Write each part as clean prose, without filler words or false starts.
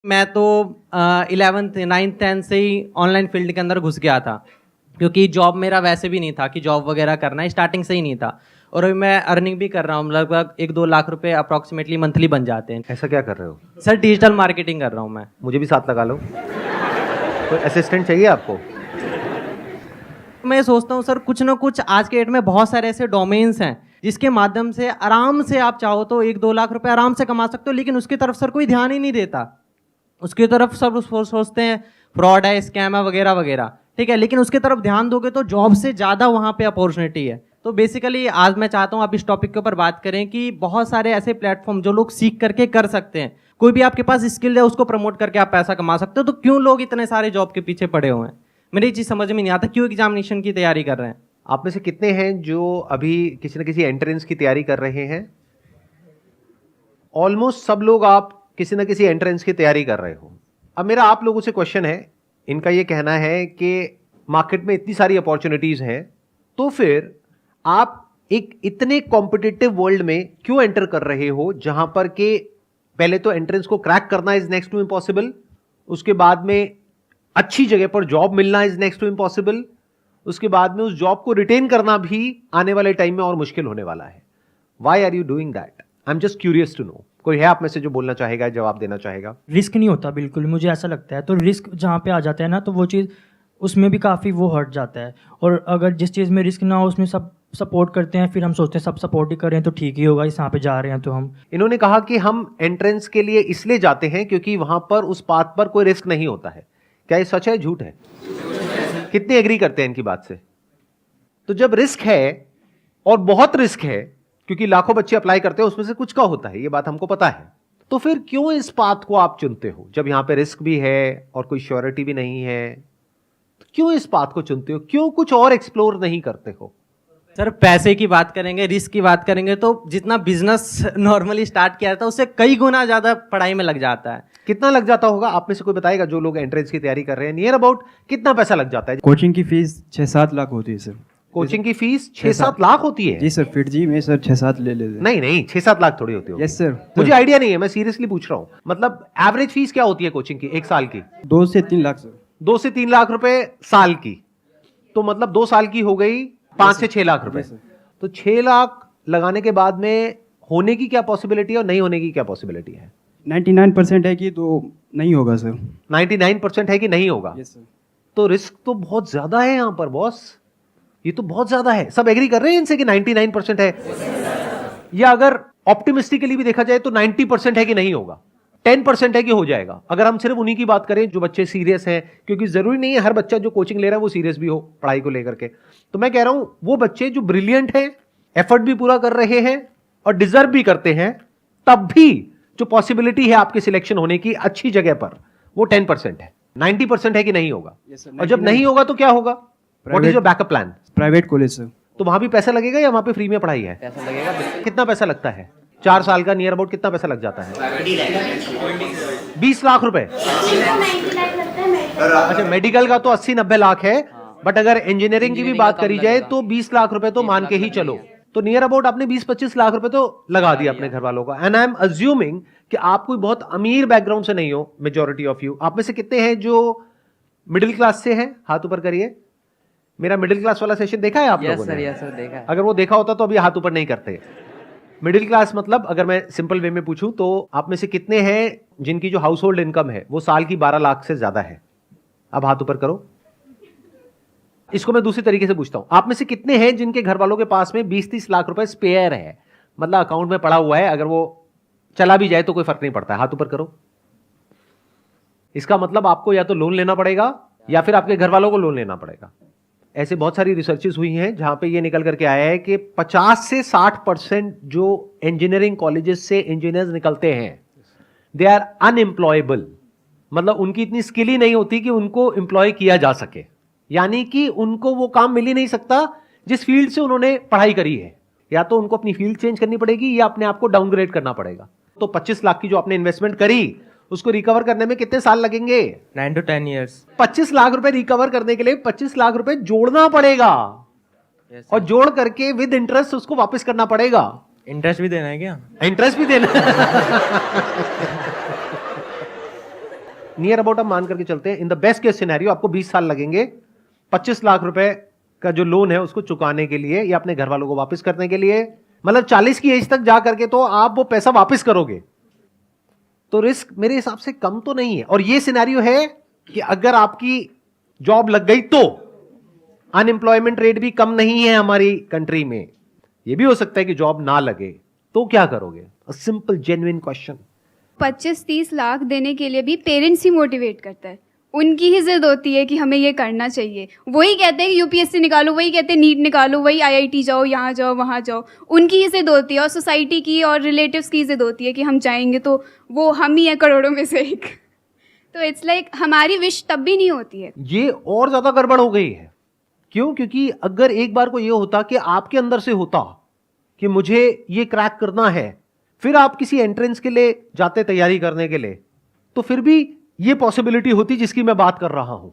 मैं तो 11th 9th 10th से ही ऑनलाइन फील्ड के अंदर घुस गया था, क्योंकि जॉब मेरा वैसे भी नहीं था कि जॉब वगैरह करना है, स्टार्टिंग से ही नहीं था। और अभी मैं अर्निंग भी कर रहा हूँ, लगभग 1-2 लाख रुपए अप्रॉक्सीमेटली मंथली बन जाते हैं। ऐसा क्या कर रहे हो? सर डिजिटल मार्केटिंग कर रहा हूँ मैं। मुझे भी साथ लगा लो। कोई असिस्टेंट चाहिए आपको? मैं सोचता हूँ सर, कुछ ना कुछ आज के डेट में बहुत सारे ऐसे डोमेन्स हैं जिसके माध्यम से आराम से आप चाहो तो 1-2 लाख रुपए आराम से कमा सकते हो, लेकिन उसकी तरफ सर कोई ध्यान ही नहीं देता। उसकी तरफ सब सोचते हैं फ्रॉड है, स्कैम है वगैरह वगैरह, ठीक है, लेकिन उसकी तरफ ध्यान दोगे तो जॉब से ज़्यादा वहाँ पे अपॉर्चुनिटी है। तो बेसिकली आज मैं चाहता हूँ आप इस टॉपिक के ऊपर बात करें कि बहुत सारे ऐसे प्लेटफॉर्म जो लोग सीख करके कर सकते हैं। कोई भी आपके पास स्किल है उसको प्रमोट करके आप पैसा कमा सकते हो, तो क्यों लोग इतने सारे जॉब के पीछे पड़े हुए हैं? मेरी चीज़ समझ में नहीं आता, क्यों एग्जामिनेशन की तैयारी कर रहे हैं? आप में से कितने हैं जो अभी किसी न किसी एंट्रेंस की तैयारी कर रहे हैं? ऑलमोस्ट सब लोग आप किसी न किसी एंट्रेंस की तैयारी कर रहे हो। अब मेरा आप लोगों से क्वेश्चन है, इनका ये कहना है कि मार्केट में इतनी सारी अपॉर्चुनिटीज हैं, तो फिर आप एक इतने कॉम्पिटिटिव वर्ल्ड में क्यों एंटर कर रहे हो, जहां पर के पहले तो एंट्रेंस को क्रैक करना इज नेक्स्ट टू इम्पॉसिबल, उसके बाद में अच्छी जगह पर जॉब मिलना इज नेक्स्ट टू इम्पॉसिबल, उसके बाद में उस जॉब को रिटेन करना भी आने वाले टाइम में और मुश्किल होने वाला है। Why are you doing that? I am just curious to know. कोई है आप में से जो बोलना चाहेगा, जवाब देना चाहेगा? रिस्क नहीं होता बिल्कुल, मुझे ऐसा लगता है। तो रिस्क जहाँ पे आ जाता है ना, तो वो चीज़ उसमें भी काफ़ी वो हट जाता है। और अगर जिस चीज़ में रिस्क ना हो उसमें सब सपोर्ट करते हैं, फिर हम सोचते हैं सब सपोर्ट ही करें तो ठीक ही होगा, इस यहाँ पे जा रहे हैं तो हम। इन्होंने कहा कि हम एंट्रेंस के लिए इसलिए जाते हैं क्योंकि वहां पर उस पाथ पर कोई रिस्क नहीं होता है। क्या ये सच है, झूठ है? कितने एग्री करते हैं इनकी बात से? तो जब रिस्क है और बहुत रिस्क है, क्योंकि लाखों बच्चे अप्लाई करते हैं, उसमें से कुछ का होता है, ये बात हमको पता है, तो फिर क्यों इस पाथ को आप चुनते हो? जब यहां पे रिस्क भी है और कोई श्योरिटी भी नहीं है, तो क्यों इस पाथ को चुनते हो? क्यों कुछ और एक्सप्लोर नहीं करते हो? सर पैसे की बात करेंगे, रिस्क की बात करेंगे, तो जितना बिजनेस नॉर्मली स्टार्ट किया था उससे कई गुना ज्यादा पढ़ाई में लग जाता है। कितना लग जाता होगा? आप में से कोई बताएगा जो लोग एंट्रेंस की तैयारी कर रहे हैं, नियर अबाउट कितना पैसा लग जाता है? कोचिंग की फीस 6-7 लाख होती है सर। कोचिंग की फीस 6-7 लाख होती है? जी सर, फिर जी में सर 6-7 ले लेते हैं। नहीं नहीं, 6-7 लाख थोड़ी होती होगी। Yes sir. मुझे आइडिया नहीं है, मैं सीरियसली पूछ रहा हूँ। मतलब एवरेज फीस क्या होती है कोचिंग की एक साल की? 2 से 3 लाख सर। 2 से 3 लाख रुपए साल की, तो मतलब 2 साल की हो गई 5 से 6 लाख रुपए। तो 6 लाख लगाने के बाद में होने की क्या पॉसिबिलिटी है और नहीं होने की क्या पॉसिबिलिटी है? 99% है कि तो नहीं होगा सर। 99% है कि नहीं होगा? Yes sir. तो रिस्क तो बहुत ज्यादा है यहां पर बॉस, ये तो बहुत ज्यादा है। सब एग्री कर रहे हैं इनसे कि 99% है? या अगर ऑप्टिमिस्टिकली भी देखा जाए तो 90% है कि नहीं होगा, 10% है कि हो जाएगा। अगर हम सिर्फ उन्हीं की बात करें जो बच्चे सीरियस हैं, क्योंकि जरूरी नहीं है हर बच्चा जो कोचिंग ले रहा है वो सीरियस भी हो पढ़ाई को लेकर के। तो मैं कह रहा हूं वो बच्चे जो ब्रिलियंट हैं, एफर्ट भी पूरा कर रहे हैं और डिजर्व भी करते हैं, तब भी जो पॉसिबिलिटी है आपके सिलेक्शन होने की अच्छी जगह पर, वो 10% है। 90% है कि नहीं होगा? Yes, sir, और जब नहीं होगा तो क्या होगा? What is your backup plan? Private college sir. तो वहां भी पैसा लगेगा या वहां पे फ्री में पढ़ाई है? पैसा लगेगा। कितना पैसा लगता है? 4 साल का नियर अबाउट कितना पैसा लग जाता है? 20 लाख रुपए। अच्छा, मेडिकल का तो 80-90 लाख है, बट अगर इंजीनियरिंग की भी बात करी जाए तो 20 लाख रुपए तो मान के ही चलो। तो नियर अबाउट आपने 20-25 लाख रुपए तो लगा दिया अपने घर वालों का। एंड आई एम अज्यूमिंग कि आप कोई बहुत अमीर बैकग्राउंड से नहीं हो, मेजॉरिटी ऑफ यू। आप में से कितने हैं जो मिडिल क्लास से हैं? हाथ ऊपर करिए। मेरा मिडिल क्लास वाला सेशन देखा है आप लोगों ने? यस सर, देखा है। अगर वो देखा होता तो अभी हाथ ऊपर नहीं करते। मिडिल क्लास मतलब अगर मैं सिंपल वे में पूछूं तो आप में से कितने हैं जिनकी जो हाउस होल्ड इनकम है वो साल की 12 लाख से ज्यादा है? अब हाथ ऊपर करो। इसको मैं दूसरी तरीके से पूछता हूं, आप में से कितने हैं जिनके घर वालों के पास में 20-30 लाख रुपए स्पेयर है, मतलब अकाउंट में पड़ा हुआ है, अगर वो चला भी जाए तो कोई फर्क नहीं पड़ता है? हाथ ऊपर करो। इसका मतलब आपको या तो लोन लेना पड़ेगा या फिर आपके घर वालों को लोन लेना पड़ेगा। ऐसे बहुत सारी रिसर्चेस हुई हैं जहां पे ये निकल करके आया है कि 50 से 60% जो इंजीनियरिंग कॉलेजेस से इंजीनियर्स निकलते हैं, दे आर अनएम्प्लॉयबल। मतलब उनकी इतनी स्किल ही नहीं होती कि उनको एम्प्लॉय किया जा सके, यानी कि उनको वो काम मिल ही नहीं सकता जिस फील्ड से उन्होंने पढ़ाई करी है। या तो उनको अपनी फील्ड चेंज करनी पड़ेगी या अपने आप को डाउनग्रेड करना पड़ेगा। तो 25 लाख की जो आपने इन्वेस्टमेंट करी, उसको रिकवर करने में कितने साल लगेंगे? 9 to 10 years। 25 लाख रुपए रिकवर करने के लिए 25 लाख रुपए जोड़ना पड़ेगा। और जोड़ करके विद इंटरेस्ट उसको वापस करना पड़ेगा। इंटरेस्ट भी देना है क्या? इंटरेस्ट भी देना नियर अबाउट हम मान करके चलते हैं, in the best case scenario आपको 20 साल लगेंगे 25 लाख रुपए का जो लोन है उसको चुकाने के लिए या अपने घर वालों को वापस करने के लिए। मतलब 40 की एज तक जा करके तो आप वो पैसा वापस करोगे, तो रिस्क मेरे हिसाब से कम तो नहीं है। और ये सिनेरियो है कि अगर आपकी जॉब लग गई तो अनएम्प्लॉयमेंट रेट भी कम नहीं है हमारी कंट्री में। ये भी हो सकता है कि जॉब ना लगे, तो क्या करोगे? A simple genuine question. 25-30 lakh देने के लिए भी पेरेंट्स ही मोटिवेट करता है, उनकी ही जिद होती है कि हमें ये करना चाहिए। वही कहते हैं कि यूपीएससी निकालो, वही कहते हैं नीट निकालो, वही आईआईटी जाओ, यहाँ जाओ, वहाँ जाओ। उनकी ही जिद होती है और सोसाइटी की और रिलेटिव्स की जिद होती है कि हम जाएंगे तो वो हम ही हैं करोड़ों में से एक। तो इट्स लाइक हमारी विश तब भी नहीं होती है। ये और ज्यादा गड़बड़ हो गई है। क्यों? क्योंकि अगर एक बार को ये होता कि आपके अंदर से होता कि मुझे ये क्रैक करना है, फिर आप किसी एंट्रेंस के लिए जाते तैयारी करने के लिए, तो फिर भी ये पॉसिबिलिटी होती जिसकी मैं बात कर रहा हूं।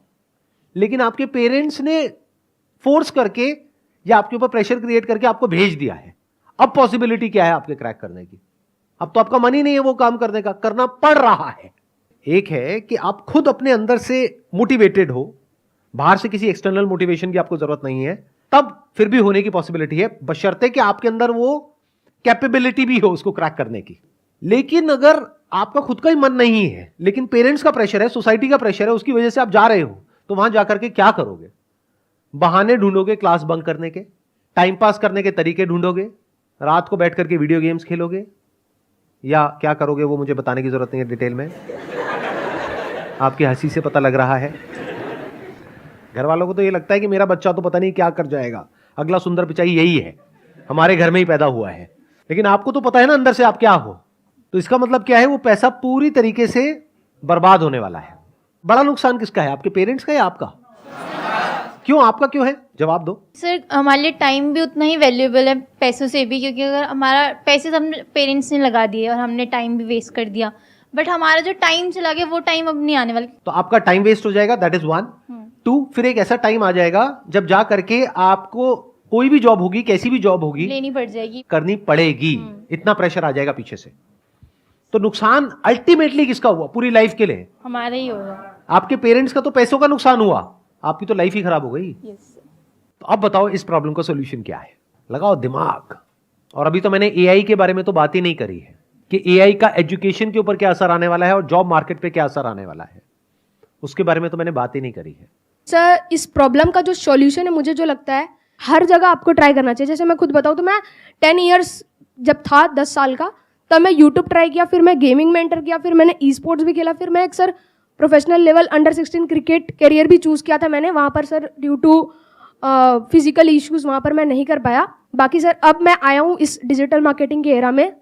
लेकिन आपके पेरेंट्स ने फोर्स करके या आपके ऊपर प्रेशर क्रिएट करके आपको भेज दिया है। अब पॉसिबिलिटी क्या है आपके क्रैक करने की? अब तो आपका मन ही नहीं है वो काम करने का, करना पड़ रहा है। एक है कि आप खुद अपने अंदर से मोटिवेटेड हो, बाहर से किसी एक्सटर्नल मोटिवेशन की आपको जरूरत नहीं है, तब फिर भी होने की पॉसिबिलिटी है, बशर्ते कि आपके अंदर वो कैपेबिलिटी भी हो उसको क्रैक करने की। लेकिन अगर आपका खुद का ही मन नहीं है, लेकिन पेरेंट्स का प्रेशर है, सोसाइटी का प्रेशर है, उसकी वजह से आप जा रहे हो, तो वहां जाकर के क्या करोगे? बहाने ढूंढोगे क्लास बंक करने के, टाइम पास करने के तरीके ढूंढोगे, रात को बैठ करके वीडियो गेम्स खेलोगे, या क्या करोगे वो मुझे बताने की जरूरत नहीं है डिटेल में, आपकी हंसी से पता लग रहा है। घर वालों को तो ये लगता है कि मेरा बच्चा तो पता नहीं क्या कर जाएगा, अगला सुंदर पिचाई यही है, हमारे घर में ही पैदा हुआ है। लेकिन आपको तो पता है ना अंदर से आप क्या हो, तो इसका मतलब क्या है? वो पैसा पूरी तरीके से बर्बाद होने वाला है। बड़ा नुकसान किसका है, आपके पेरेंट्स का या आपका? क्यों? आपका क्यों है? जवाब दो। सर हमारे लिए टाइम भी उतना ही वैल्यूएबल है पैसों से भी, क्योंकि अगर हमारा पैसे हमने पेरेंट्स ने लगा दिए और हमने टाइम भी वेस्ट कर दिया, बट हमारा जो टाइम चला गया वो टाइम अब नहीं आने वाला। तो आपका टाइम वेस्ट हो जाएगा, दैट इज 1। 2, फिर एक ऐसा टाइम आ जाएगा जब जा करके आपको कोई भी जॉब होगी, कैसी भी जॉब होगी, लेनी पड़ जाएगी, करनी पड़ेगी। इतना प्रेशर आ जाएगा पीछे से। तो नुकसान अल्टीमेटली किसका हुआ पूरी लाइफ के लिए? हमारा ही होगा। आपके पेरेंट्स का तो पैसों का नुकसान हुआ, आपकी तो लाइफ ही खराब हो गई। यस। तो अब बताओ इस प्रॉब्लम का सोल्यूशन क्या है? लगाओ दिमाग। और अभी तो मैंने एआई के बारे में तो बात ही नहीं करी है कि एआई का एजुकेशन के ऊपर क्या असर आने वाला है और जॉब मार्केट पे क्या असर आने वाला है, उसके बारे में तो मैंने बात ही नहीं करी है। सर इस प्रॉब्लम का जो सॉल्यूशन है, मुझे जो लगता है हर जगह आपको ट्राई करना चाहिए। जैसे मैं खुद बताऊँ तो मैं 10 इयर्स जब था 10 साल का, तब मैं यूट्यूब ट्राई किया, फिर मैं गेमिंग में एंटर किया, फिर मैंने ई स्पोर्ट्स भी खेला, फिर मैं एक sir professional level under 16 cricket career भी चूज़ किया था मैंने। वहाँ पर sir due to physical issues वहाँ पर मैं नहीं कर पाया। बाकी सर अब मैं आया हूँ इस डिजिटल मार्केटिंग के एरा में,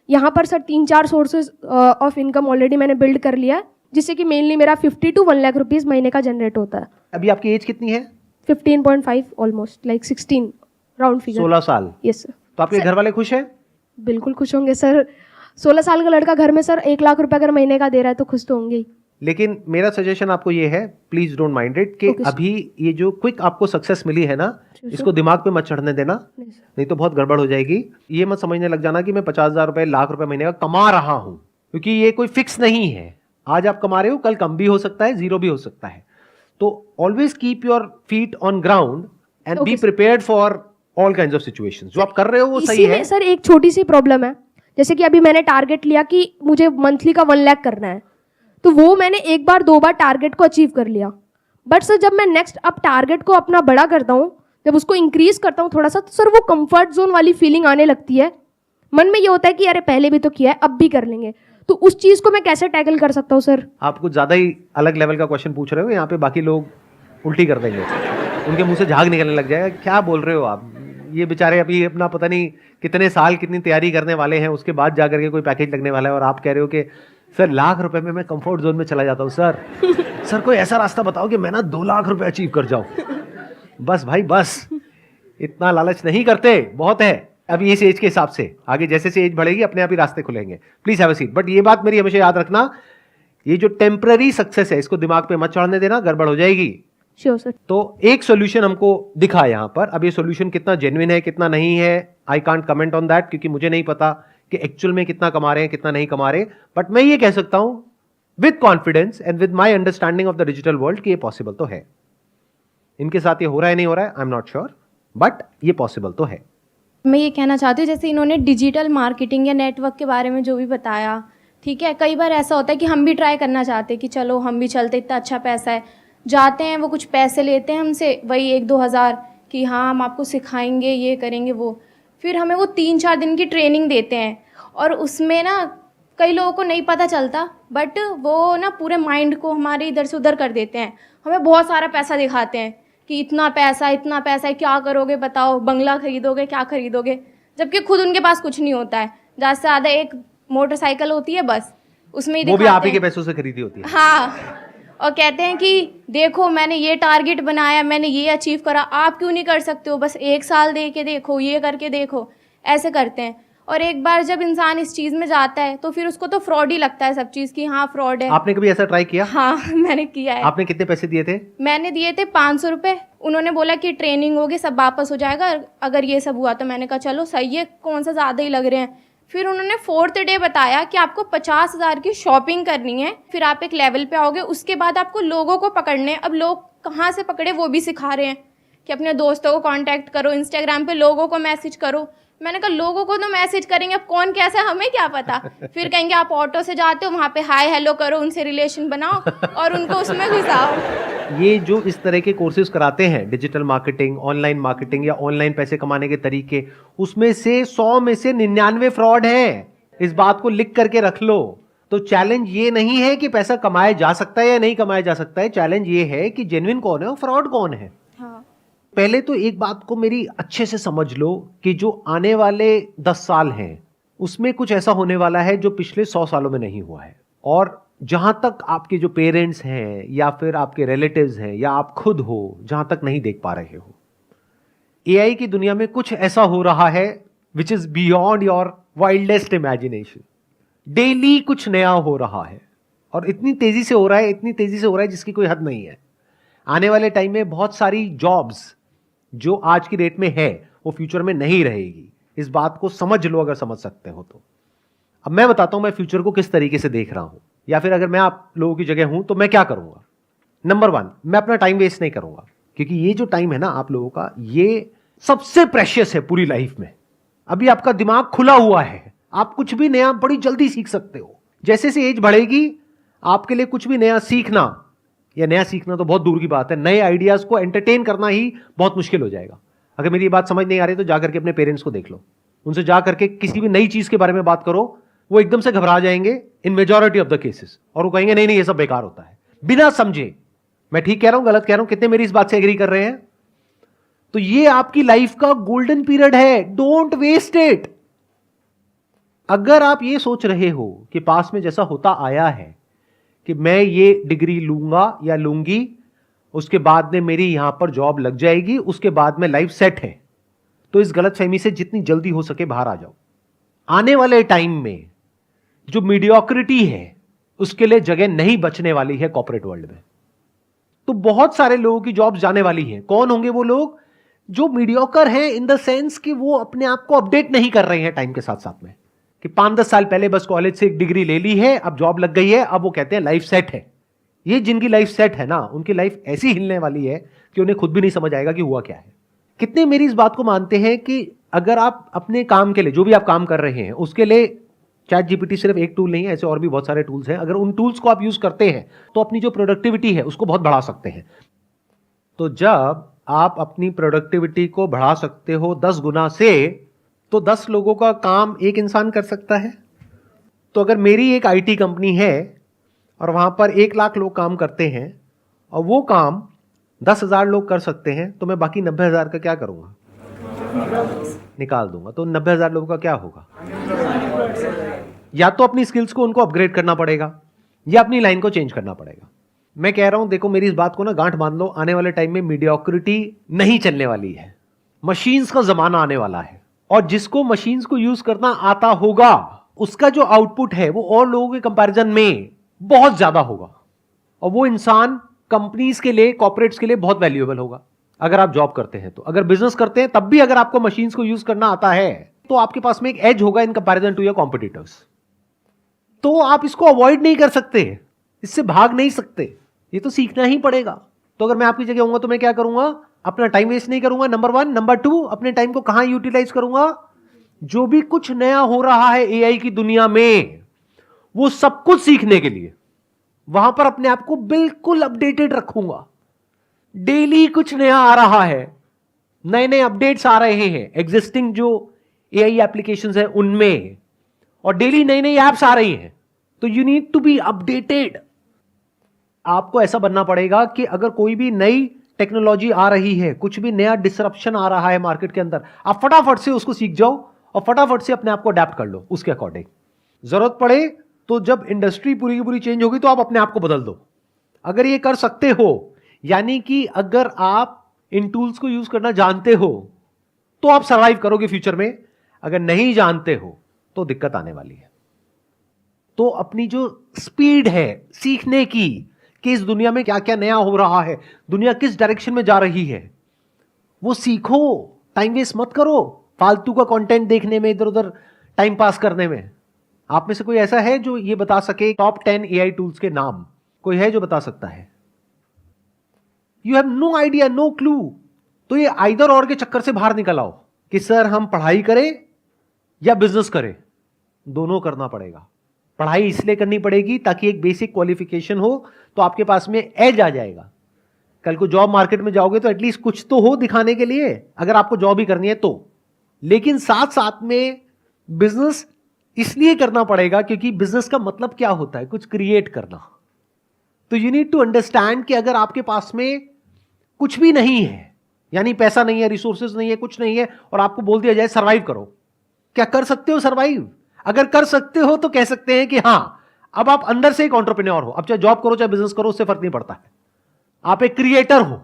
यहाँ पर sir 3-4 sources of income already मैंने बिल्ड कर लिया है, जिससे कि मेनली मेरा 50 to 1 लाख रुपीज़ महीने का जनरेट होता है। अभी आपकी एज कितनी है? 15.5 ऑलमोस्ट लाइक 16 राउंड फिगर। 16 साल। Yes sir. तो आपके घर वाले खुश हैं? बिल्कुल खुश होंगे सर। 16 साल का लड़का घर में सर 1 लाख रुपए अगर महीने का दे रहा है तो खुश तो होंगे ही। लेकिन मेरा सजेशन आपको ये है, प्लीज डोंट माइंड इट, कि अभी ये जो क्विक आपको सक्सेस मिली है ना, इसको दिमाग पे मत चढ़ने देना, नहीं तो बहुत गड़बड़ हो जाएगी। ये मत समझने लग जाना कि मैं 50,000 रुपए, लाख रुपए महीने का कमा रहा हूं, क्योंकि ये कोई फिक्स नहीं है। आज आप कमा रहे हो, कल कम भी हो सकता है, जीरो भी हो सकता है। तो always keep your feet on ground and be prepared for all kinds of situations. जो आप कर रहे हो वो सही है। सर एक छोटी सी प्रॉब्लम है, जैसे कि अभी मैंने टारगेट लिया कि मुझे मंथली का 1 लाख करना है, तो वो मैंने 1 बार 2 बार टारगेट को अचीव कर लिया। बट सर जब मैं नेक्स्ट अब टारगेट को अपना बड़ा करता हूँ, जब उसको इंक्रीज करता हूँ थोड़ा सा, तो सर वो कंफर्ट जोन वाली फीलिंग आने लगती है। मन में ये होता है कि अरे पहले भी तो किया है, अब भी कर लेंगे। तो उस चीज को मैं कैसे टैकल कर सकता हूँ सर? आप कुछ ज्यादा ही अलग लेवल का क्वेश्चन पूछ रहे हो, यहाँ पे बाकी लोग उल्टी कर देंगे, उनके मुंह से झाग निकलने लग जाएगा। क्या बोल रहे हो आप? ये बेचारे अभी अपना पता नहीं कितने साल कितनी तैयारी करने वाले हैं, उसके बाद जाकर के कोई पैकेज लगने वाला है, और आप कह रहे हो कि सर लाख रुपए में मैं कंफर्ट जोन में चला जाता हूँ। सर कोई ऐसा रास्ता बताओ कि मैं ना 2 लाख रुपए अचीव कर जाऊं। बस भाई बस, इतना लालच नहीं करते, बहुत है अभी इस एज के हिसाब से। आगे जैसे से एज बढ़ेगी अपने आप ही रास्ते खुलेंगे। Please have a seat. But ये बात मेरी हमेशा याद रखना, ये जो टेम्पररी सक्सेस है इसको दिमाग पे मत चढ़ने देना, गड़बड़ हो जाएगी। Sure sir. तो एक सॉल्यूशन हमको दिखा यहाँ पर। अब ये सॉल्यूशन कितना जेन्युइन है कितना नहीं है, I can't comment on that, क्योंकि मुझे नहीं पता कि एक्चुअल में कितना कमा रहे हैं कितना नहीं कमा रहे। बट मैं ये कह सकता हूं with confidence and with my understanding of the digital world कि ये पॉसिबल तो है। इनके साथ ये हो रहा है नहीं हो रहा है, आई एम नॉट श्योर, बट ये पॉसिबल तो है। मैं ये कहना चाहती हूँ, जैसे इन्होंने डिजिटल मार्केटिंग या नेटवर्क के बारे में जो भी बताया, ठीक है, कई बार ऐसा होता है कि हम भी ट्राई करना चाहते हैं कि चलो हम भी चलते, इतना अच्छा पैसा है, जाते हैं, वो कुछ पैसे लेते हैं हमसे, वही 1-2 हज़ार कि हाँ हम आपको सिखाएंगे, ये करेंगे वो, फिर हमें वो 3-4 दिन की ट्रेनिंग देते हैं और उसमें ना कई लोगों को नहीं पता चलता, बट वो ना पूरे माइंड को हमारे इधर से उधर कर देते हैं। हमें बहुत सारा पैसा दिखाते हैं कि इतना पैसा है, क्या करोगे बताओ, बंगला खरीदोगे, क्या खरीदोगे, जबकि खुद उनके पास कुछ नहीं होता है। ज़्यादा से ज़्यादा एक मोटरसाइकिल होती है बस, उसमें ही वो भी दिखाते आप ही के हैं। पैसों से खरीदी होती है। हाँ, और कहते हैं कि देखो मैंने ये टारगेट बनाया, मैंने ये अचीव करा, आप क्यों नहीं कर सकते हो, बस 1 साल दे के देखो, ये करके देखो, ऐसे करते हैं। और एक बार जब इंसान इस चीज़ में जाता है तो फिर उसको तो फ्रॉड ही लगता है सब चीज़ की, हाँ फ्रॉड है। आपने कभी ऐसा ट्राई किया? हाँ मैंने किया है। आपने कितने पैसे दिए थे? मैंने दिए थे 500 रुपये। उन्होंने बोला कि ट्रेनिंग होगी, सब वापस हो जाएगा अगर ये सब हुआ, तो मैंने कहा चलो सही है, कौन सा ज़्यादा ही लग रहे हैं। फिर उन्होंने 4th डे बताया कि आपको 50,000 की शॉपिंग करनी है, फिर आप एक लेवल पे आओगे, उसके बाद आपको लोगों को पकड़ने हैं। अब लोग कहाँ से पकड़े वो भी सिखा रहे हैं कि अपने दोस्तों को कांटेक्ट करो, इंस्टाग्राम पे लोगों को मैसेज करो। मैंने कहा लोगों को तो मैसेज करेंगे, अब कौन कैसा है हमें क्या पता। फिर कहेंगे आप ऑटो से जाते हो, वहाँ पे हाय हेलो करो, उनसे रिलेशन बनाओ और उनको उसमें घुसाओ। ये जो इस तरह के कोर्सेज कराते हैं, डिजिटल मार्केटिंग, ऑनलाइन मार्केटिंग या ऑनलाइन पैसे कमाने के तरीके, उसमें से 100 में से 99 फ्रॉड है। इस बात को लिख करके रख लो। तो चैलेंज ये नहीं है कि पैसा कमाया जा सकता है या नहीं कमाया जा सकता है, चैलेंज ये है कि जेन्युइन कौन है और फ्रॉड कौन है। हाँ। पहले तो एक बात को मेरी अच्छे से समझ लो कि जो आने वाले 10 साल हैं उसमें कुछ ऐसा होने वाला है जो पिछले 100 सालों में नहीं हुआ है। और जहां तक आपके जो पेरेंट्स हैं या फिर आपके रिलेटिव्स हैं या आप खुद हो, जहां तक नहीं देख पा रहे हो, एआई की दुनिया में कुछ ऐसा हो रहा है which is beyond your wildest imagination. Daily कुछ नया हो रहा है और इतनी तेजी से हो रहा है, इतनी तेजी से हो रहा है जिसकी कोई हद नहीं है। आने वाले टाइम में बहुत सारी जॉब्स जो आज की डेट में है वो फ्यूचर में नहीं रहेगी। इस बात को समझ लो अगर समझ सकते हो तो। अब मैं बताता हूं मैं फ्यूचर को किस तरीके से देख रहा हूं, या फिर अगर मैं आप लोगों की जगह हूं तो मैं क्या करूंगा। नंबर 1, मैं अपना टाइम वेस्ट नहीं करूंगा, क्योंकि ये जो टाइम है ना आप लोगों का, ये सबसे प्रेशियस है पूरी लाइफ में। अभी आपका दिमाग खुला हुआ है, आप कुछ भी नया बड़ी जल्दी सीख सकते हो। जैसे से एज बढ़ेगी आपके लिए कुछ भी नया सीखना, या नया सीखना तो बहुत दूर की बात है, नए आइडियाज को एंटरटेन करना ही बहुत मुश्किल हो जाएगा। अगर मेरी बात समझ नहीं आ रही तो जाकर के अपने पेरेंट्स को देख लो, उनसे जाकर के किसी भी नई चीज के बारे में बात करो, वो एकदम से घबरा जाएंगे इन मेजॉरिटी ऑफ द केसेस, और वो कहेंगे नहीं नहीं ये सब बेकार होता है, बिना समझे। मैं ठीक कह रहा हूं गलत कह रहा हूं, कितने मेरी इस बात से एग्री कर रहे हैं? तो ये आपकी लाइफ का गोल्डन पीरियड है, डोंट वेस्ट इट। अगर आप ये सोच रहे हो कि पास में जैसा होता आया है कि मैं ये डिग्री लूंगा या लूंगी, उसके बाद में मेरी यहां पर जॉब लग जाएगी, उसके बाद में लाइफ सेट है, तो इस गलतफहमी से जितनी जल्दी हो सके बाहर आ जाओ। आने वाले टाइम में जो मीडियोक्रिटी है उसके लिए जगह नहीं बचने वाली है कॉर्पोरेट वर्ल्ड में। तो बहुत सारे लोगों की जॉब्स जाने वाली हैं। कौन होंगे वो लोग? जो मीडियोकर हैं इन द सेंस कि वो अपने आप को अपडेट नहीं कर रहे हैं टाइम के साथ साथ में, कि 5-10 साल पहले बस कॉलेज से एक डिग्री ले ली है, अब जॉब लग गई है, अब वो कहते हैं लाइफ सेट है। ये जिनकी लाइफ सेट है ना, उनकी लाइफ ऐसी हिलने वाली है कि उन्हें खुद भी नहीं समझ आएगा कि हुआ क्या है। कितने मेरी इस बात को मानते हैं कि अगर आप अपने काम के लिए, जो भी आप काम कर रहे हैं उसके लिए, चैट जीपीटी सिर्फ एक टूल नहीं है, ऐसे और भी बहुत सारे टूल्स हैं, अगर उन टूल्स को आप यूज करते हैं तो अपनी जो प्रोडक्टिविटी है उसको बहुत बढ़ा सकते हैं। तो जब आप अपनी प्रोडक्टिविटी को बढ़ा सकते हो 10 गुना से, तो 10 लोगों का काम एक इंसान कर सकता है। तो अगर मेरी एक आईटी कंपनी है और वहां पर 1 लाख लोग काम करते हैं और वो काम 10,000 लोग कर सकते हैं, तो मैं बाकी 90,000 का क्या करूंगा? निकाल दूंगा। तो 90,000 लोगों का क्या होगा? या तो अपनी स्किल्स को उनको अपग्रेड करना पड़ेगा या अपनी लाइन को चेंज करना पड़ेगा। मैं कह रहा हूं, देखो मेरी इस बात को ना गांठ बांध लो, आने वाले टाइम में मीडियोक्रिटी नहीं चलने वाली है, मशीन्स का जमाना आने वाला है, और जिसको मशीन्स को यूज करना आता होगा उसका जो आउटपुट है वो और लोगों के कंपैरिजन में बहुत ज्यादा होगा, और वो इंसान कंपनीज के लिए, कॉर्पोरेट्स के लिए बहुत वैल्यूएबल होगा। अगर आप जॉब करते हैं तो, अगर बिजनेस करते हैं तब भी अगर आपको मशीन्स को यूज करना आता है तो आपके पास में एक एज होगा in comparison to your competitors. तो आप इसको अवॉइड नहीं कर सकते। इससे भाग नहीं सकते, ये तो सीखना ही पड़ेगा। तो अगर मैं आपकी जगह होऊंगा तो मैं क्या करूंगा, अपना टाइम वेस्ट नहीं करूंगा, नंबर 1। नंबर 2, अपने टाइम को कहां यूटिलाइज करूंगा, जो भी कुछ नया हो रहा है एआई की दुनिया में, वो सब कुछ सीखने के लिए वहां पर अपने आप को बिल्कुल अपडेटेड रखूंगा। डेली कुछ नया आ रहा है, नए नए अपडेट्स आ रहे हैं एग्जिस्टिंग जो एआई एप्लीकेशंस है उनमें, और डेली नई नई एप्स आ रही हैं। तो you need to be updated. आपको ऐसा बनना पड़ेगा कि अगर कोई भी नई टेक्नोलॉजी आ रही है, कुछ भी नया डिसरप्शन आ रहा है मार्केट के अंदर, आप फटाफट से उसको सीख जाओ और फटाफट से अपने आप को अडेप्ट कर लो उसके अकॉर्डिंग। जरूरत पड़े तो जब इंडस्ट्री पूरी की पूरी चेंज होगी तो आप अपने आप को बदल दो। अगर ये कर सकते हो, यानी कि अगर आप इन टूल्स को यूज करना जानते हो तो आप सर्वाइव करोगे फ्यूचर में। अगर नहीं जानते हो तो दिक्कत आने वाली है। तो अपनी जो स्पीड है सीखने की कि इस दुनिया में क्या क्या नया हो रहा है, दुनिया किस डायरेक्शन में जा रही है, वो सीखो। टाइम वेस्ट मत करो फालतू का कंटेंट देखने में, इधर उधर टाइम पास करने में। आप में से कोई ऐसा है जो ये बता सके टॉप 10 एआई टूल्स के नाम? कोई है जो बता सकता है? You have no idea, no clue. तो ये आइदर और के चक्कर से बाहर निकल आओ कि सर हम पढ़ाई करें या बिजनेस करें। दोनों करना पड़ेगा। पढ़ाई इसलिए करनी पड़ेगी ताकि एक बेसिक क्वालिफिकेशन हो, तो आपके पास में एज आ जाएगा। कल को जॉब मार्केट में जाओगे तो एटलीस्ट कुछ तो हो दिखाने के लिए, अगर आपको जॉब ही करनी है तो। लेकिन साथ साथ में बिजनेस इसलिए करना पड़ेगा क्योंकि बिजनेस का मतलब क्या होता है, कुछ क्रिएट करना। तो यू नीड टू अंडरस्टैंड कि अगर आपके पास में कुछ भी नहीं है, यानी पैसा नहीं है, रिसोर्सेज नहीं है, कुछ नहीं है, और आपको बोल दिया जाए सर्वाइव करो, क्या कर सकते हो सर्वाइव? अगर कर सकते हो तो कह सकते हैं कि हां, अब आप अंदर से एक एंटरप्रेन्योर हो। अब चाहे जॉब करो चाहे बिजनेस करो, उससे फर्क नहीं पड़ता है, आप एक क्रिएटर हो।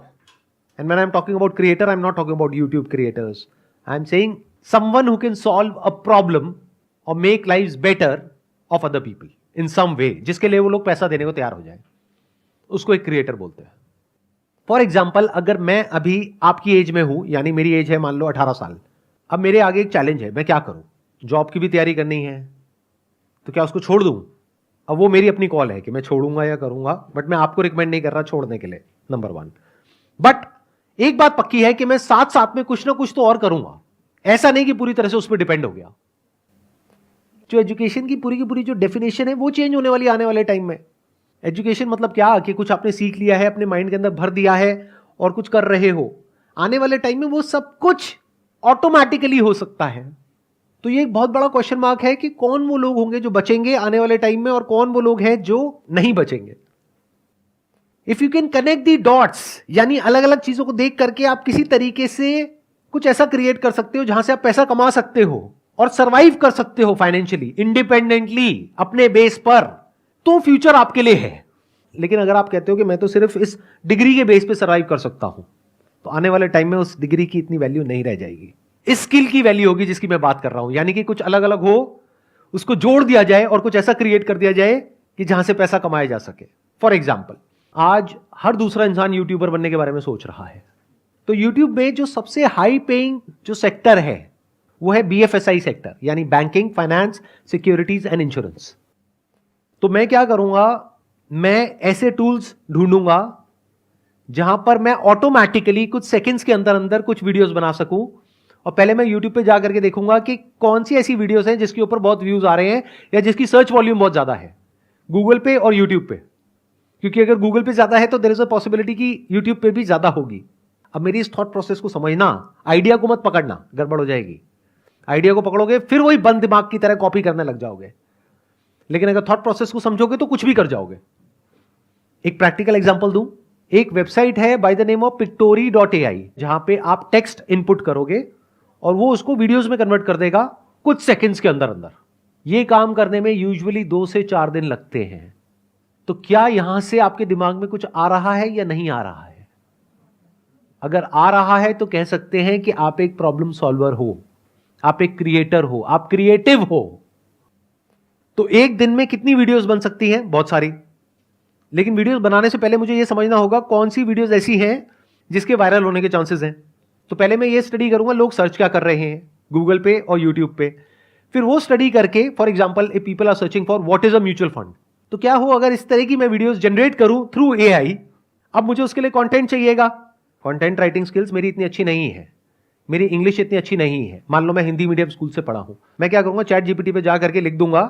And when I am talking about creator, I am not talking about YouTube creators, I am saying someone who can solve a problem और make lives better off other people in some way, जिसके लिए वो लोग पैसा देने को तैयार हो जाए, उसको एक क्रिएटर बोलते हैं। फॉर एग्जाम्पल, अगर मैं अभी आपकी एज में हूं, यानी मेरी एज है मान लो 18 साल, अब मेरे आगे एक चैलेंज है, मैं क्या करूं? जॉब की भी तैयारी करनी है, तो क्या उसको छोड़ दूं? अब वो मेरी अपनी कॉल है कि मैं छोड़ूंगा या करूंगा, बट मैं आपको रिकमेंड नहीं कर रहा छोड़ने के लिए, नंबर 1। बट एक बात पक्की है कि मैं साथ साथ में कुछ ना कुछ तो और करूंगा। ऐसा नहीं कि पूरी तरह से उस पर डिपेंड हो गया। जो एजुकेशन की पूरी जो डेफिनेशन है वो चेंज होने वाली आने वाले टाइम में। एजुकेशन मतलब क्या कि कुछ आपने सीख लिया है, अपने माइंड के अंदर भर दिया है और कुछ कर रहे हो। आने वाले टाइम में वो सब कुछ ऑटोमेटिकली हो सकता है। तो ये एक बहुत बड़ा क्वेश्चन मार्क है कि कौन वो लोग होंगे जो बचेंगे आने वाले टाइम में और कौन वो लोग हैं जो नहीं बचेंगे। If you can connect the dots, यानी अलग अलग चीजों को देख करके आप किसी तरीके से कुछ ऐसा क्रिएट कर सकते हो जहां से आप पैसा कमा सकते हो और सर्वाइव कर सकते हो फाइनेंशियली, इंडिपेंडेंटली, अपने बेस पर, तो फ्यूचर आपके लिए है। लेकिन अगर आप कहते हो कि मैं तो सिर्फ इस डिग्री के बेस पे सर्वाइव कर सकता हूं, तो आने वाले टाइम में उस डिग्री की इतनी वैल्यू नहीं रह जाएगी। इस स्किल की वैल्यू होगी जिसकी मैं बात कर रहा हूं, यानी कि कुछ अलग अलग हो, उसको जोड़ दिया जाए और कुछ ऐसा क्रिएट कर दिया जाए कि जहां से पैसा कमाया जा सके। फॉर एग्जाम्पल, आज हर दूसरा इंसान यूट्यूबर बनने के बारे में सोच रहा है। तो यूट्यूब में जो सबसे हाई पेइंग जो सेक्टर है वो है BFSI सेक्टर, यानी banking, finance, securities and insurance. तो मैं क्या करूंगा, मैं ऐसे टूल्स ढूंढूंगा जहां पर मैं ऑटोमेटिकली कुछ सेकंड्स के अंदर अंदर कुछ वीडियोस बना सकूं। और पहले मैं यूट्यूब पे जाकर के देखूंगा कि कौन सी ऐसी वीडियोस हैं जिसके ऊपर बहुत व्यूज आ रहे हैं या जिसकी सर्च वॉल्यूम बहुत ज्यादा है, गूगल पे और यूट्यूब पे। क्योंकि अगर गूगल पे ज्यादा है तो देयर इज अ पॉसिबिलिटी कि यूट्यूब पे भी ज्यादा होगी। अब मेरी इस थॉट प्रोसेस को समझना, आइडिया को मत पकड़ना, गड़बड़ हो जाएगी। आइडिया को पकड़ोगे फिर वही बंद दिमाग की तरह कॉपी करने लग जाओगे। लेकिन अगर थॉट प्रोसेस को समझोगे तो कुछ भी कर जाओगे। एक प्रैक्टिकल एग्जांपल दूं, एक वेबसाइट है by the name of pictory.ai, जहां पे आप टेक्स्ट इनपुट करोगे और वो उसको वीडियोस में कन्वर्ट कर देगा कुछ सेकंड्स के अंदर अंदर। ये काम करने में यूजुअली 2 से 4 दिन लगते हैं। तो क्या यहां से आपके दिमाग में कुछ आ रहा है या नहीं आ रहा है? अगर आ रहा है तो कह सकते हैं कि आप एक प्रॉब्लम सॉल्वर हो, आप एक क्रिएटर हो, आप क्रिएटिव हो। तो एक दिन में कितनी वीडियोस बन सकती हैं? बहुत सारी। लेकिन वीडियोस बनाने से पहले मुझे यह समझना होगा कौन सी वीडियोस ऐसी हैं जिसके वायरल होने के चांसेस हैं। तो पहले मैं ये स्टडी करूंगा लोग सर्च क्या कर रहे हैं गूगल पे और यूट्यूब पे। फिर वो स्टडी करके, for example if people are searching for what is a mutual fund, तो क्या हो अगर इस तरह की मैं वीडियोस जनरेट करूं थ्रू एआई, अब मुझे उसके लिए कंटेंट चाहिएगा। कंटेंट राइटिंग स्किल्स मेरी इतनी अच्छी नहीं है, मेरी इंग्लिश इतनी अच्छी नहीं है। मान लो मैं हिंदी मीडियम स्कूल से पढ़ा हूं, मैं क्या करूंगा, चैट जीपीटी पे जा करके लिख दूंगा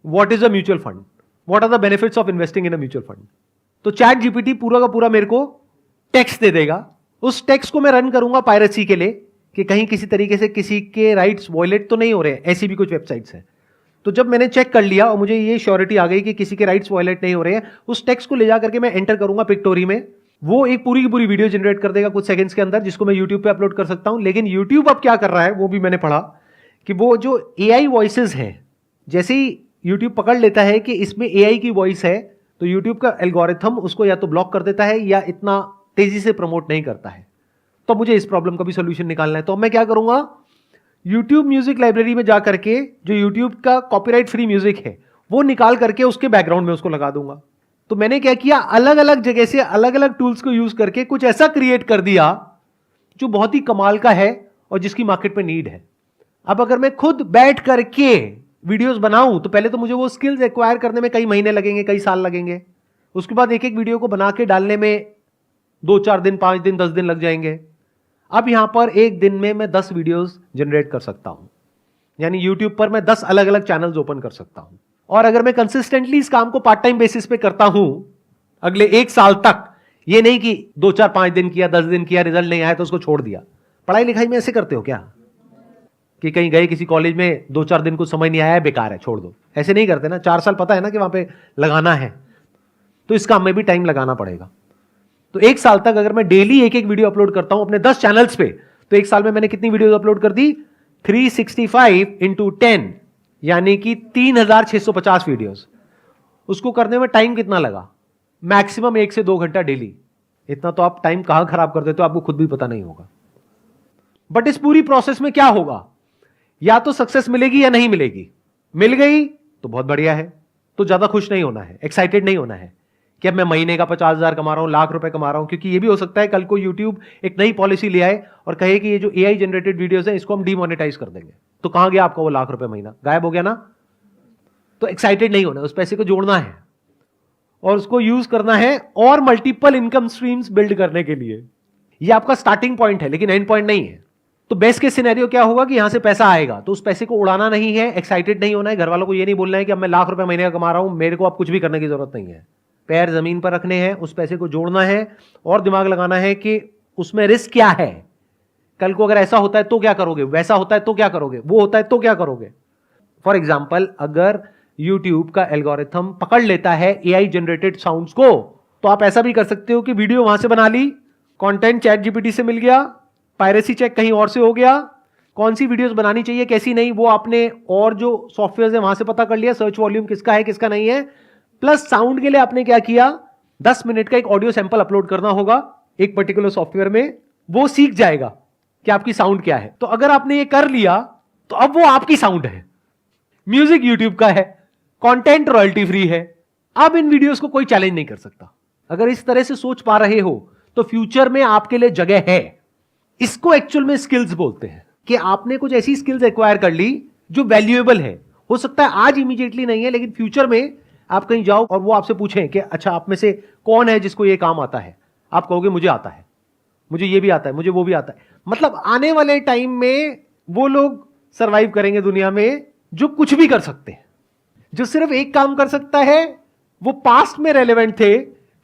what is a mutual fund, what are the benefits of investing in a mutual fund. तो चैट जीपीटी पूरा का पूरा मेरे को टेक्स्ट दे देगा। उस टेक्स्ट को मैं रन करूंगा पायरेसी के लिए कि कहीं किसी तरीके से किसी के राइट्स वॉयलेट तो नहीं हो रहे हैं। ऐसी भी कुछ वेबसाइट्स हैं। तो जब मैंने चेक कर लिया और मुझे ये श्योरिटी आ गई कि किसी के राइट्स वॉयलेट नहीं हो रहे हैं, उस टेक्स्ट को ले जा करके मैं एंटर करूंगा पिक्टोरी में, वो एक पूरी की पूरी वीडियो जनरेट कर देगा कुछ सेकंड्स के अंदर, जिसको मैं यूट्यूब पे अपलोड कर सकता हूं। लेकिन यूट्यूब अब क्या कर रहा है वो भी मैंने पढ़ा कि वो जो एआई वॉइसेस हैं, जैसे ही यूट्यूब पकड़ लेता है कि इसमें एआई की वॉइस है, तो यूट्यूब का एल्गोरिथम उसको या तो ब्लॉक कर देता है या इतना तेजी से प्रमोट नहीं करता है। तो मुझे इस प्रॉब्लम का भी सोल्यूशन निकालना है। तो मैं क्या करूंगा, यूट्यूब म्यूजिक लाइब्रेरी में जा करके जो यूट्यूब का कॉपीराइट फ्री म्यूजिक है वो निकाल करके उसके बैकग्राउंड में उसको लगा दूंगा। तो मैंने क्या किया, अलग अलग जगह से अलग अलग टूल्स को यूज करके कुछ ऐसा क्रिएट कर दिया जो बहुत ही कमाल का है और जिसकी मार्केट में नीड है। अब अगर मैं खुद बैठ करके वीडियोस बनाऊं तो पहले तो मुझे वो स्किल्स एक्वायर करने में कई महीने लगेंगे, कई साल लगेंगे। उसके बाद एक एक वीडियो को बना के डालने में 2-4 दिन, 5 दिन, 10 दिन लग जाएंगे। अब यहां पर एक दिन में मैं 10 वीडियोस जनरेट कर सकता हूं, यानी यूट्यूब पर मैं 10 अलग अलग चैनल्स ओपन कर सकता हूं। और अगर मैं कंसिस्टेंटली इस काम को पार्ट टाइम बेसिस पे करता हूं अगले 1 साल तक, ये नहीं कि 2-4-5 दिन किया, 10 दिन किया, रिजल्ट नहीं आया तो उसको छोड़ दिया। पढ़ाई लिखाई में ऐसे करते हो क्या कि कहीं गए किसी कॉलेज में, 2-4 दिन कुछ समझ नहीं आया, बेकार है, छोड़ दो, ऐसे नहीं करते ना। 4 साल पता है ना कि वहां पे लगाना है, तो इस काम में भी टाइम लगाना पड़ेगा। तो 1 साल तक अगर मैं डेली एक एक वीडियो अपलोड करता हूं अपने 10 चैनल्स पे, तो 1 साल में मैंने कितनी वीडियोस अपलोड कर दी, 365 इंटू 10, यानी कि 3650 वीडियोस। उसको करने में टाइम कितना लगा, मैक्सिमम 1 से 2 घंटा डेली। इतना तो आप टाइम कहां खराब कर देते हो आपको खुद भी पता नहीं होगा। बट इस पूरी प्रोसेस में क्या होगा, या तो सक्सेस मिलेगी या नहीं मिलेगी। मिल गई तो बहुत बढ़िया है, तो ज्यादा खुश नहीं होना है, एक्साइटेड नहीं होना है कि अब मैं महीने का 50,000 कमा रहा हूं, लाख रुपए कमा रहा हूं। क्योंकि ये भी हो सकता है कल को यूट्यूब एक नई पॉलिसी ले आए और कहे कि ये जो एआई जनरेटेड वीडियोस हैं इसको हम डीमोनेटाइज कर देंगे, तो कहां गया आपका वो लाख रुपए महीना, गायब हो गया ना। तो एक्साइटेड नहीं होना, उस पैसे को जोड़ना है और उसको यूज करना है और मल्टीपल इनकम स्ट्रीम्स बिल्ड करने के लिए। ये आपका स्टार्टिंग पॉइंट है लेकिन एंड पॉइंट नहीं है। तो बेस्ट केस सिनेरियो क्या होगा कि यहां से पैसा आएगा तो उस पैसे को उड़ाना नहीं है, एक्साइटेड नहीं होना है, घर वालों को ये नहीं बोलना है कि अब मैं लाख रुपए महीने का कमा रहा हूं, मेरे को अब कुछ भी करने की जरूरत नहीं है। पैर जमीन पर रखने हैं, उस पैसे को जोड़ना है और दिमाग लगाना है कि उसमें रिस्क क्या है। कल को अगर ऐसा होता है तो क्या करोगे, वैसा होता है तो क्या करोगे, वो होता है तो क्या करोगे। फॉर एग्जाम्पल, अगर यूट्यूब का एल्गोरिथम पकड़ लेता है एआई जनरेटेड साउंड्स को, तो आप ऐसा भी कर सकते हो कि वीडियो वहां से बना ली, कंटेंट चैट जीपीटी से मिल गया, पायरेसी चेक कहीं और से हो गया, कौन सी वीडियोस बनानी चाहिए कैसी नहीं वो आपने और जो सॉफ्टवेयर है वहां से पता कर लिया, सर्च वॉल्यूम किसका है किसका नहीं है। प्लस साउंड के लिए आपने क्या किया, 10 मिनट का एक ऑडियो सैंपल अपलोड करना होगा एक पर्टिकुलर सॉफ्टवेयर में, वो सीख जाएगा कि आपकी साउंड क्या है। तो अगर आपने ये कर लिया तो अब वो आपकी साउंड है, म्यूजिक यूट्यूब का है, कंटेंट रॉयल्टी फ्री है। अब इन वीडियोस को कोई चैलेंज नहीं कर सकता। अगर इस तरह से सोच पा रहे हो तो फ्यूचर में आपके लिए जगह है। इसको एक्चुअल में स्किल्स बोलते हैं कि आपने कुछ ऐसी स्किल्स एक्वायर कर ली जो वैल्यूएबल है। हो सकता है आज इमीडिएटली नहीं है, लेकिन फ्यूचर में आप कहीं जाओ और वो आपसे पूछें कि अच्छा आप में से कौन है जिसको ये काम आता है, आप कहोगे मुझे आता है, मुझे ये भी आता है, मुझे वो भी आता है। मतलब आने वाले टाइम में वो लोग सरवाइव करेंगे दुनिया में जो कुछ भी कर सकते हैं। जो सिर्फ एक काम कर सकता है वो पास्ट में रेलेवेंट थे,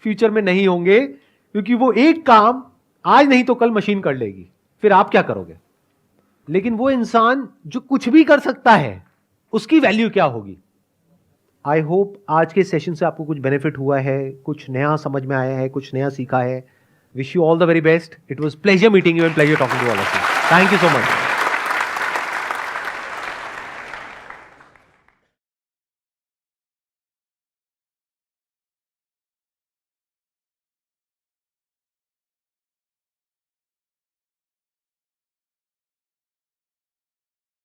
फ्यूचर में नहीं होंगे, क्योंकि वो एक काम आज नहीं तो कल मशीन कर लेगी, फिर आप क्या करोगे। लेकिन वो इंसान जो कुछ भी कर सकता है उसकी वैल्यू क्या होगी। आई होप आज के सेशन से आपको कुछ बेनिफिट हुआ है, कुछ नया समझ में आया है, कुछ नया सीखा है। Wish you all the very best. It was pleasure meeting you and pleasure talking to all of you. Thank you so much.